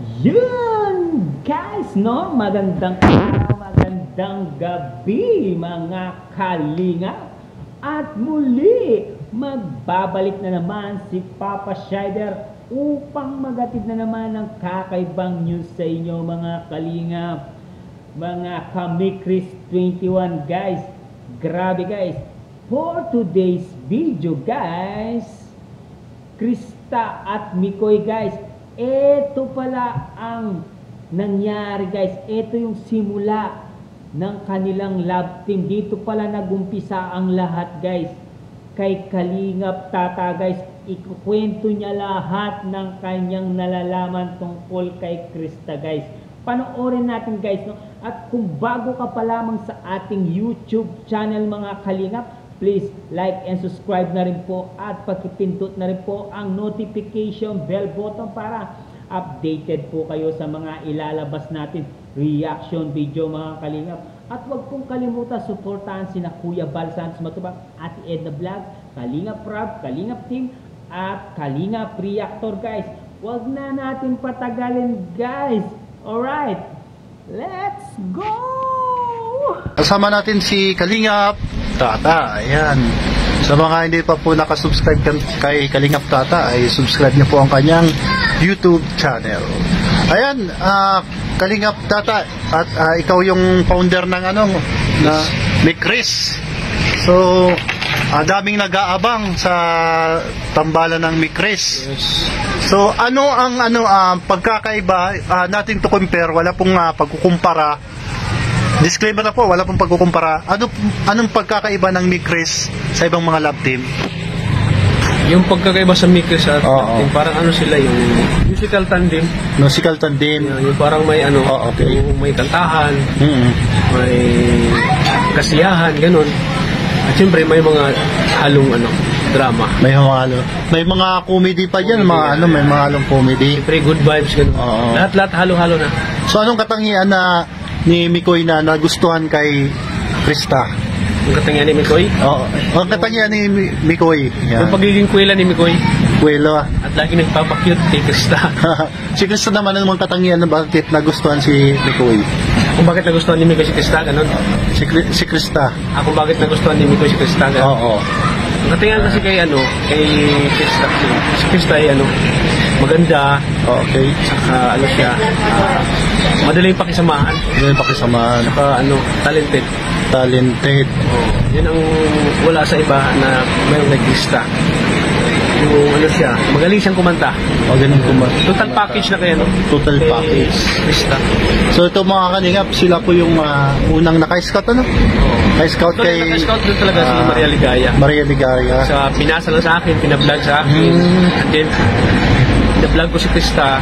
Yun guys, no? Magandang araw, magandang gabi mga kalinga. At muli, magbabalik na naman si Papa Shider upang magatid na naman ng kakaibang news sa inyo mga kalinga. Mga Kamikris 21 guys. Grabe guys. For today's video guys, Krista at Mikoy guys, ito pala ang nangyari guys. Ito yung simula ng kanilang love team. Dito pala nagumpisa ang lahat guys. Kay Kalingap Tata guys, ikukwento niya lahat ng kanyang nalalaman tungkol kay Krista guys. Panoorin natin guys, no? At kung bago ka pa lamang sa ating YouTube channel mga Kalingap, please like and subscribe na rin po at pagpipindot na rin po ang notification bell button para updated po kayo sa mga ilalabas natin reaction video mga Kalingap. At huwag pong kalimutan suportahan sina Kuya Bal Santos Matubang, Ate Edna Vlog, Kalingap Rob, Kalingap Team at Kalingap Reactor guys. Huwag na natin patagalin guys. Alright, let's go! Kasama natin si Kalingap Tata. Ayan. Sa mga hindi pa po nakasubscribe kay Kalingap Tata, ay subscribe niyo po ang kanyang YouTube channel. Ayan, Kalingap Tata, at ikaw yung founder ng na Mikris. So, daming nag-aabang sa tambalan ng Mikris. Yes. So, ano ang pagkakaiba natin to compare, wala pong pagkukumpara. Disclaimer na po, wala pong pagkukumpara. Anong pagkakaiba ng Mikris sa ibang mga love team? Yung pagkakaiba sa Mikris at love team, parang sila yung musical tandem. Musical tandem. Yung parang may okay. Yung may kantahan, may kasiyahan, ganun. At siyempre may mga halong drama. May mga comedy pa diyan, may mga halong comedy. Siyempre good vibes ganun. Lahat halo-halo na. So anong katangian na ni Mikoy na nagustuhan kay Krista? Ang katangian ni Mikoy? Oo. Ang katangian ni Mikoy. Yung pagiging kuwela ni Mikoy. Kuwela. At lagi nagpapakyut kay Krista. Si Krista naman, ang mga katangian na bakit nagustuhan si Mikoy? Kung bakit nagustuhan ni Mikoy si Krista, ganun? Si Krista. Kung bakit nagustuhan ni Mikoy si Krista, ganun? Oo. Ang katangian kasi kay Krista. Si Krista ay maganda. Okay. Saka siya, madaling pakisamahan. Madaling pakisamahan. Saka talented. Talented. Yun ang wala sa iba na mayroong nag-Krista. Yung siya, magaling siyang kumanta. Magaling kumanta. Total package na kaya, no? Total package. Krista. So ito mga Kalingap, sila po yung unang naka-scout, Naka-scout kay... Naka-scout doon talaga si Maria Ligaya. Maria Ligaya. Sa pinasa lang sa akin, pinablog sa akin. And then, pinablog ko si Krista.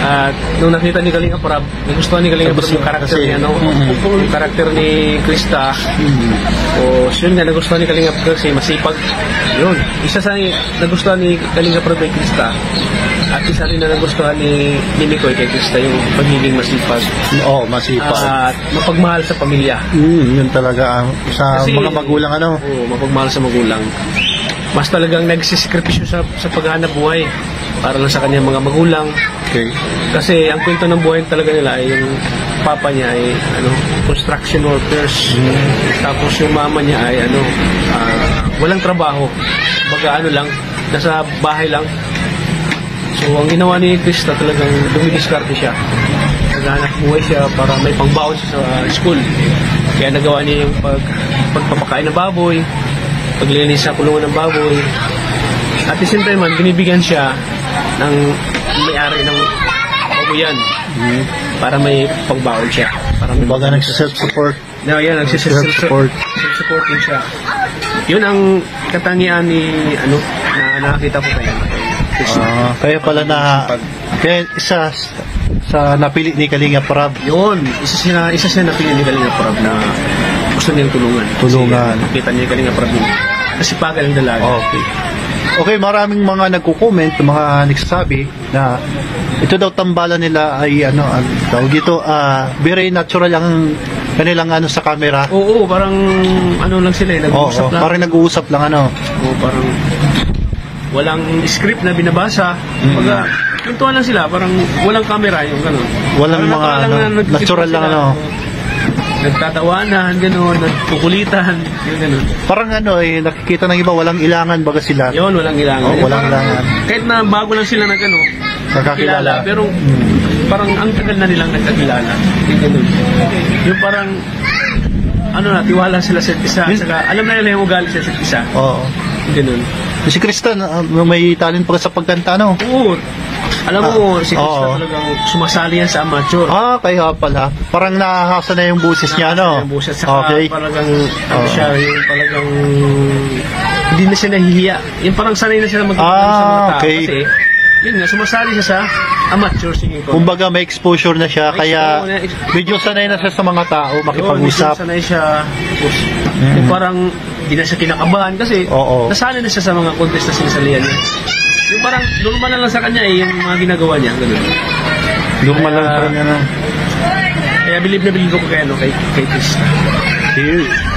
At nung nakita ni Kalingap Rob, nagustuhan ni Kalingap Rob yung karakter niya, yung karakter ni Krista. So yun nga, nagustuhan ni Kalingap Rob kasi masipag. Yun, isa sa nagustuhan ni Kalingap Rob kay Krista. At isa rin na nagustuhan ni Mikoy kay Krista, yung pagiging masipag. Oo, masipag. At mapagmahal sa pamilya. Yun talaga, sa kasi, mga magulang Oo, mapagmahal sa magulang. Mas talagang nagsisakripisyo sa paghahanap buhay para lang sa kanyang mga magulang. Okay. Kasi ang kwento ng buhay talaga nila ay yung papa niya ay construction workers. Tapos yung mama niya ay walang trabaho. Baga lang, nasa bahay lang. So ang ginawa ni Krista talagang dumidiskarte siya. Naghahanap buhay siya para may pangbaon siya sa school. Kaya nagawa niya yung pagpapakain ng baboy, paglilinis sa kulungan ng baboy. At the same time man, binibigyan siya ng may-ari ng baboyan para may pagbaon siya. Para may baga nagsiself-support. Yan, nagsiself-support. Self-support din siya. Yun ang katangian ni na nakita ko kaya. Kaya pala kaya isa sa napili ni Kalingap Rob. Yun, isa siya napili ni Kalingap Rob na gusto niyang tulungan. Nakita niya Kalingap Rob yun. Kasi pagal ang dalaga. Okay, maraming mga nagko-comment, mga nagsasabi na ito daw tambalan nila ay tawag dito, very natural ang kanilang sa camera. Oo, parang lang sila, nag-uusap lang. Parang nag-uusap lang Oo, parang walang script na binabasa. tuntuan lang sila, parang walang camera, yung gano'n. Walang mga, natural lang, ano. Nagtatawanan, gano'n, nagkukulitan, yung gano'n. Parang nakikita ng iba, walang ilangan baga sila. Yun, walang ilangan. Walang ilangan. Kahit na bago lang sila Nagkakilala. pero parang ang tagal na nilang nagkakilala. Yung gano'n. Yung parang, tiwala sila sa isa. Saka, alam na nila yung ugali sila sa isa. Oo. Ganun. Si Krista, may talent pa sa pagkanta, no? Oo. Alam mo, si Krista talagang sumasali yan sa amateur. Kaya pala. Parang nakahasa na yung boses niya, no? Yung boses. Saka talagang, siya, yung talagang, hindi na siya nahihiya. Yung parang sanay na siya magkakaroon sa mga tao. Okay. Kasi, yun nga, sumasali siya sa amateur singing contest. Kumbaga may exposure na siya, kaya medyo sanay na siya sa mga tao, makipag-usap. Sanay siya. Yung parang, hindi na siya kinakabahan kasi nasanay na siya sa mga contest na sinasalihan niya. Yung parang normal na lang sa kanya yung mga ginagawa niya. Ganun. Normal lang sa kanya, no? Kaya believe na believe ko kay Krista.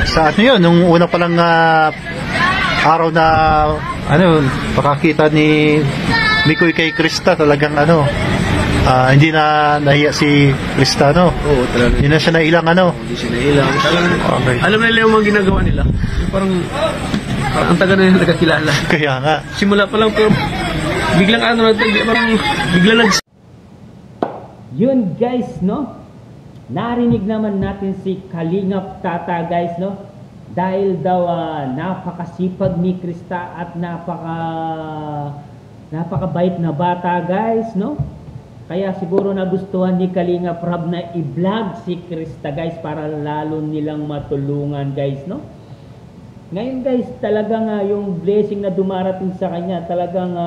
Sa yun, nung una palang araw na pakakita ni Mikoy kay Krista, talagang hindi na nahiya si Krista, no? Oo, talaga. Hindi na siya nailang, Hindi siya nailang. Okay. Alam na nila yung mga ginagawa nila. Yung parang ang taga na nila nagkakilala. Kaya nga. Simula pa lang, pero biglang biglang Yun guys, no? Narinig naman natin si Kalingap Tata guys, no? Dahil daw napakasipag ni Krista at napakabait na bata guys, no? Kaya siguro nagustuhan ni Kalingap Rab na i-vlog si Krista guys para lalo nilang matulungan guys, no? Ngayon guys, talagang yung blessing na dumarating sa kanya, talagang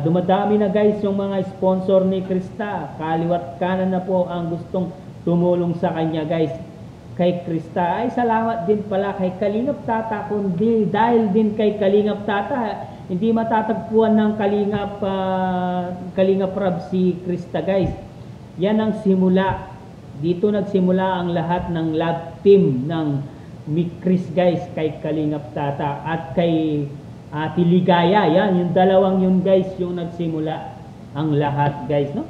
dumadami na guys yung mga sponsor ni Krista. Kaliwat kanan na po ang gustong tumulong sa kanya guys. Kay Krista ay salamat din pala kay Kalingap Tata, kundi dahil din kay Kalingap Tata hindi matatagpuan ng Kalingap Rab si Krista guys. Yan ang simula. Dito nagsimula ang lahat ng love team ng Chris guys, kay Kalingap Tata at kay Ate Ligaya. Yan, yung dalawang yun guys yung nagsimula ang lahat guys, no?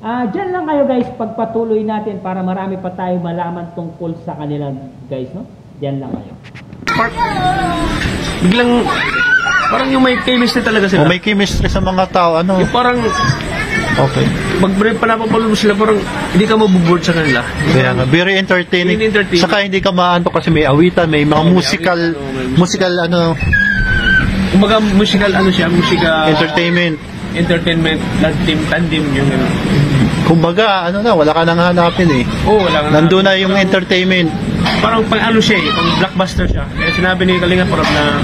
Diyan lang kayo guys, pagpatuloy natin para marami pa tayo malaman tungkol sa kanila guys, no? Diyan lang kayo. Biglang parang yung may chemistry talaga sila. May chemistry sa mga tao, Yung parang pag napapalo mo sila, parang hindi ka mabuboard sa kanila. Kaya nga, very entertaining. Saka hindi ka maanto kasi may awitan, may mga musical kumbaga musical entertainment, tandem yung gano'n. Kumbaga, wala ka nang hanapin eh. Wala ka nandun na yung entertainment. Parang pang siya eh, pang blockbuster siya. Kaya sinabi ni Kalingap Rab na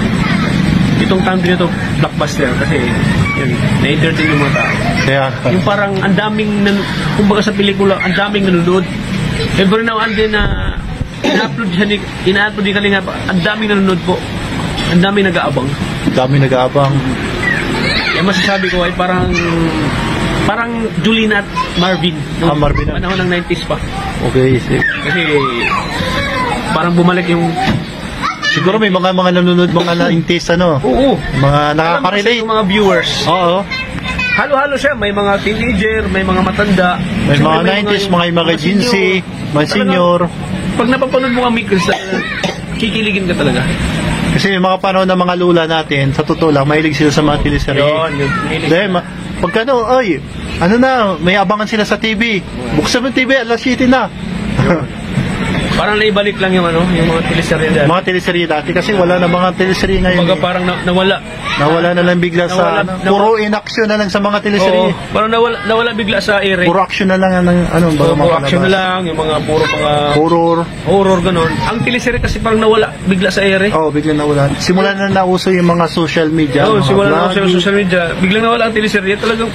itong time din ito blockbuster kasi yun, na-entertain yung mga tao. Kaya yung parang ang daming kumbaga sa pelikula, ang daming nanonood. Every now and then na ina-upload ni Kalingap, ang daming nanonood po. Ang daming nag-aabang. Yung masasabi ko ay parang Julina at Marvin. Marvin. Panahon ng 90s pa. Okay. Kasi parang bumalik yung siguro may mga nanonood, mga 90s, Oo. Mga nakaka-relate. Yung mga viewers. Oo. Halo-halo siya. May mga teenager, may mga matanda. May mga 90s, mga Gen-Z, mga senior. Pag napapanood mo kami, Krista, kikiligin ka talaga. Kasi yung mga panahon ng mga lula natin, sa totoo lang, mahilig sila sa mga teleserye. Dahil, pagka may abangan sila sa TV. Buksan mo yung TV, alas 7 na. Parang naibalik lang yung mga teleserye dati. Mga teleserye dati kasi wala na mga teleserye ngayon. Kumbaga parang nawala. Nawala na lang bigla sa puro in-action na lang sa mga teleserye. Parang nawala bigla sa ere. Puro action na lang puro action na lang, yung mga puro mga horror ganun. Ang teleserye kasi parang nawala bigla sa ere. Biglang nawala. Simula na nauso yung mga social media. Simula na nauso yung social media. Biglang nawala ang teleserye talagang.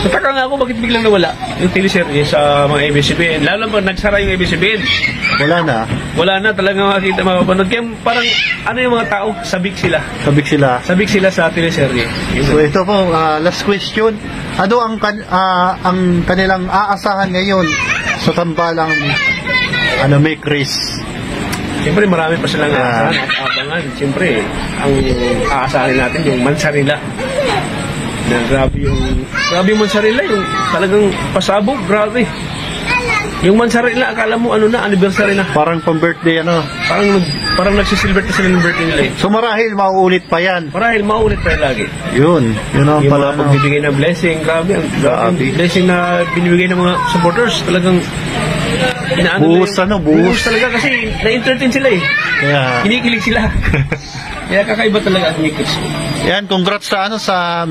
Nataka nga ako bakit biglang nawala yung teleserye sa mga ABS-CBN. Lalo pa nagsara yung ABS-CBN. Wala na talaga makita mapapanood. Kaya parang yung mga tao, sabik sila sa teleserye. So ito po, last question. Ano ang kanilang aasahan ngayon sa tambalang may Chris? Siyempre marami pa silang aasahan at abangan. Siyempre, ang aasahan natin yung Mansarila. Na grabe yung mozzarella, yung talagang pasabog, grabe. Yung mozzarella, akala mo ano na, anniversary na. Parang pang-birthday, ano. Parang nagsisilver ka sila ng birthday nila eh. So marahil mauulit pa yan. Marahil maulit pa yan lagi. Yun ang Yung pala. mga pagbibigay ng blessing, grabe. Ang Grabe. blessing na binibigay ng mga supporters, talagang inaano Buhos, nila ano, buhos. talaga kasi na-entertain sila eh. Kaya, Kinikilig sila. Kaya kakaiba talaga ang Mikris. yan, congrats sa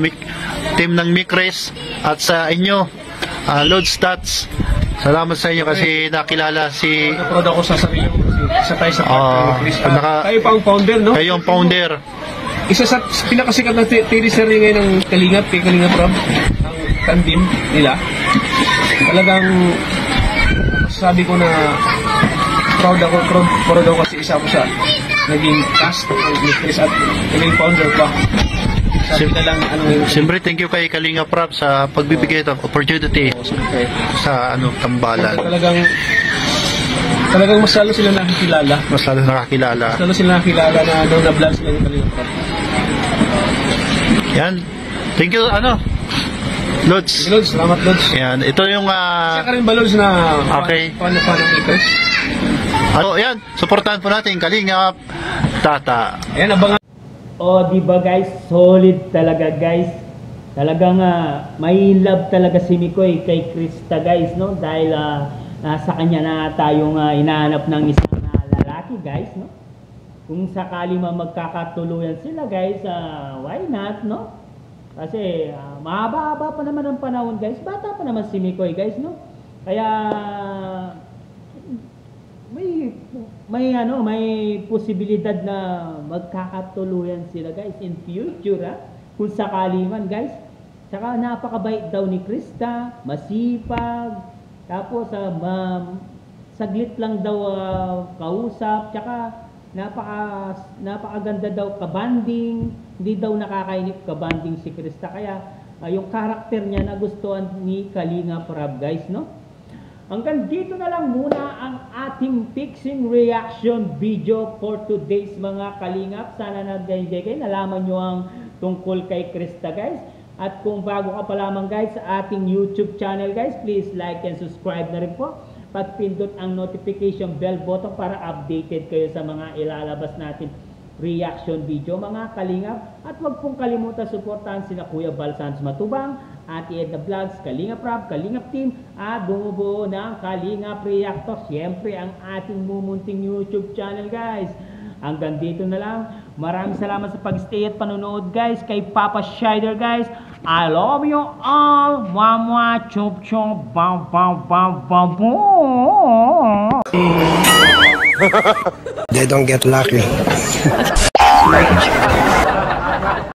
team ng Mikres at sa inyo, Lord Stats. Salamat sa inyo kasi nakilala si Naproud ako sa sarili ko kasi isa tayo sa part ng Mikris. naka- Kayo pa ang founder, no? kayo ang founder. Isa sa pinakasikat na teleserye ngayon ng Kalingap, kay Kalingap Rob, ang tandem nila. Talagang sabi ko na proud ako kasi isa ko sa naging cast ni Chris at naging founder ko. Sabi na lang ano yung Siyempre, thank you kay Kalinga Prab sa pagbibigay ng opportunity sa tambalan. Talagang mas lalo sila nakikilala. Mas lalo nakakilala. Mas lalo sila nakikilala na na-vlog sila ng Kalingap Rob. Yan. Thank you, Lods. Lods, salamat Lods. Yan. Ito yung, Siya ka rin ba Lods na Okay. fan ng Lakers? yan. Supportahan po natin Kalinga Tata. Ayan, abangan. O, di ba guys? Solid talaga guys. Talagang may love talaga si Mikoy kay Krista guys, no? Dahil nasa kanya na tayong inahanap ng isang lalaki guys, no? Kung sakali magkakatuluyan sila guys, why not, no? Kasi mahaba-haba pa naman ang panahon guys. Bata pa naman si Mikoy guys, no? Kaya may posibilidad na magkakatuluyan sila guys in future, kung sakali man guys. Saka napakabait daw ni Krista, masipag, tapos saglit lang daw kausap, tsaka napakaganda daw kabanding, hindi daw nakakainip kabanding si Krista. Kaya yung karakter niya nagustuhan ni Kalinga Prab guys, no? Hanggang dito na lang muna ang ating fixing reaction video for today's mga kalingap. Sana nag-enjoy kayo, nalaman nyo ang tungkol kay Krista guys. At kung bago ka pa lamang guys sa ating YouTube channel guys, please like and subscribe na rin po. Pagpindot ang notification bell button para updated kayo sa mga ilalabas natin reaction video mga kalingap. At huwag pong kalimutan suportahan sina Kuya Bal Santos Matubang, Ate Edna Vlogs, Kalingap Rab, Kalingap Team, at bumubuo ng Kalingap Reactor. Siyempre ang ating mumunting YouTube channel guys. Hanggang dito na lang. Maraming salamat sa pag-stay at panonood guys. Kay Papa Shider guys. I love you all. Mama chup chup bam bam bam bam boom. They don't get lucky.